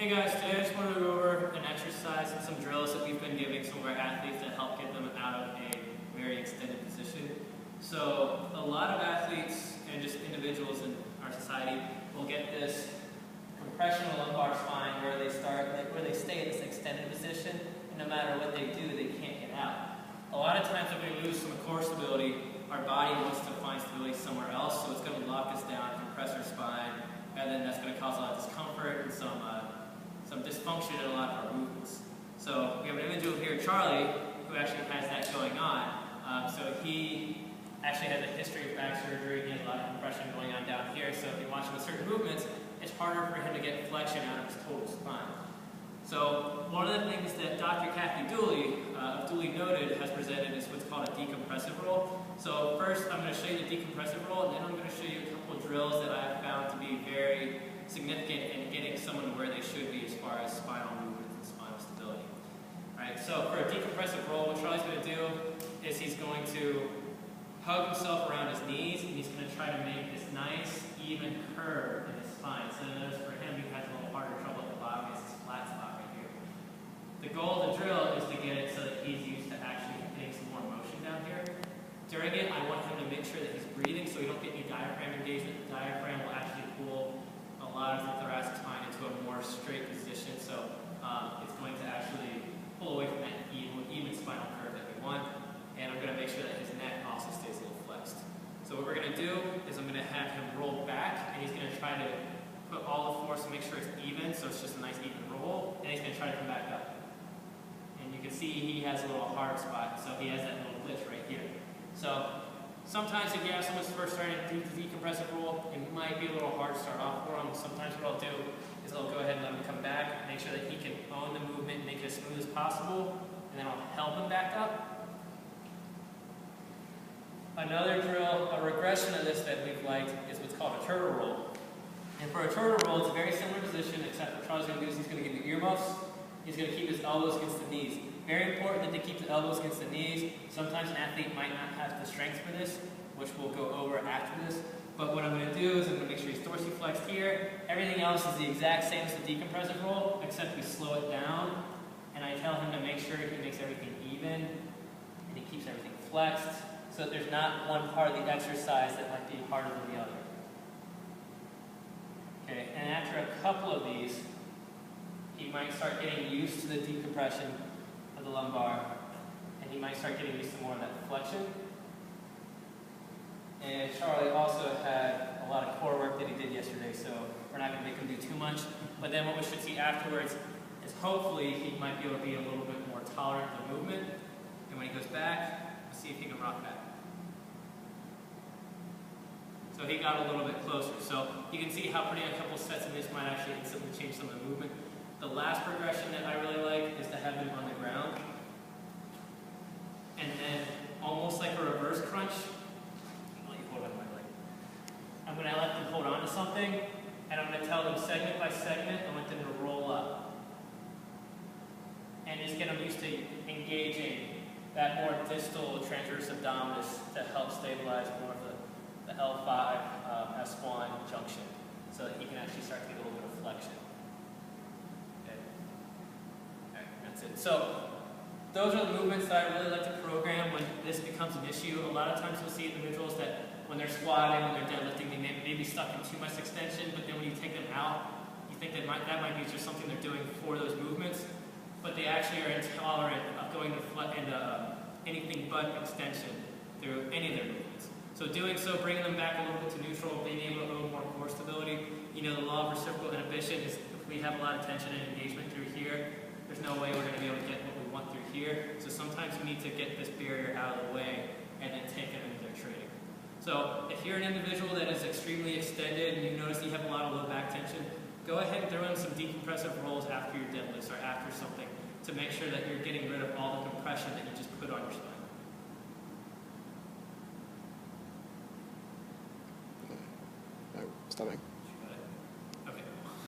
Hey guys, today I just wanted to go over an exercise and some drills that we've been giving some of our athletes to help get them out of a very extended position. So a lot of athletes and just individuals in our society will get this compression of the lumbar spine where they stay in this extended position, and no matter what they do, they can't get out. A lot of times when we lose some core stability, our body wants to find stability somewhere else, so it's going to lock us down, compress our spine, and then that's going to cause a lot of discomfort and some dysfunction in a lot of our movements. So we have an individual here, Charlie, who actually has that going on. So he actually has a history of back surgery. He has a lot of compression going on down here. So if you watch him with certain movements, it's harder for him to get flexion out of his total spine. So one of the things that Dr. Kathy Dooley of Dooley Noted has presented is what's called a decompressive roll. So first I'm going to show you the decompressive roll, and then I'm going to show you a couple of drills that I have found to be very significant in getting someone to where they should be as far as spinal movements and spinal stability. Alright, so for a decompressive roll, what Charlie's going to do is he's going to hug himself around his knees, and he's going to try to make this nice, even curve in his spine. So notice for him, he has a little harder trouble at the bottom. He has this flat spot right here. The goal of the drill is to get it so that he's used to actually getting some more motion down here. During it, I want him to make sure that he's breathing so we don't get any diaphragm engagement. The diaphragm will actually pull a lot of the thoracic spine into a more straight position, so it's going to actually pull away from that even spinal curve that we want, and I'm going to make sure that his neck also stays a little flexed. So what we're going to do is I'm going to have him roll back, and he's going to try to put all the force to make sure it's even, so it's just a nice even roll, and he's going to try to come back up. And you can see he has a little hard spot, so he has that little glitch right here. So sometimes if you have someone first starting to do the decompressive roll, it might be a little hard to start off for them. Sometimes what I'll do is I'll go ahead and let him come back, make sure that he can own the movement, make it as smooth as possible, and then I'll help him back up. Another drill, a regression of this that we've liked, is what's called a turtle roll. And for a turtle roll, it's a very similar position, except what Charlie's going to do is he's going to give you earmuffs. He's going to keep his elbows against the knees. Very important that they keep the elbows against the knees. Sometimes an athlete might not have the strength for this, which we'll go over after this. But what I'm going to do is I'm going to make sure he's dorsiflexed here. Everything else is the exact same as the decompressive roll, except we slow it down. And I tell him to make sure he makes everything even, and he keeps everything flexed, so that there's not one part of the exercise that might be harder than the other. Okay, and after a couple of these, he might start getting used to the decompression of the lumbar, and he might start getting used to more of that flexion. And Charlie also had a lot of core work that he did yesterday, so we're not going to make him do too much. But then what we should see afterwards is hopefully he might be able to be a little bit more tolerant of the movement. And when he goes back, let's see if he can rock back. So he got a little bit closer. So you can see how putting a couple sets of this might actually instantly change some of the movement. The last progression that I really like is to have him on the ground. And then, almost like a reverse crunch, I'll let you hold on my leg. I'm going to let them hold on to something, and I'm going to tell them segment by segment, I want them to roll up. And just get them used to engaging that more distal transverse abdominis to help stabilize more of the L5, S1 junction, so that he can actually start to get a little bit of flexion. That's it. So those are the movements that I really like to program when this becomes an issue. A lot of times you'll see individuals that when they're squatting, when they're deadlifting, they may be stuck in too much extension, but then when you take them out, you think that might be just something they're doing for those movements, but they actually are intolerant of going into anything but extension through any of their movements. So doing so, bringing them back a little bit to neutral, being able to own more core stability. You know, the law of reciprocal inhibition is if we have a lot of tension and engagement through here, there's no way we're going to be able to get what we want through here. So sometimes we need to get this barrier out of the way and then take them into their training. So if you're an individual that is extremely extended and you notice you have a lot of low back tension, go ahead and throw in some decompressive rolls after your deadlifts or after something to make sure that you're getting rid of all the compression that you just put on your spine. Stopping.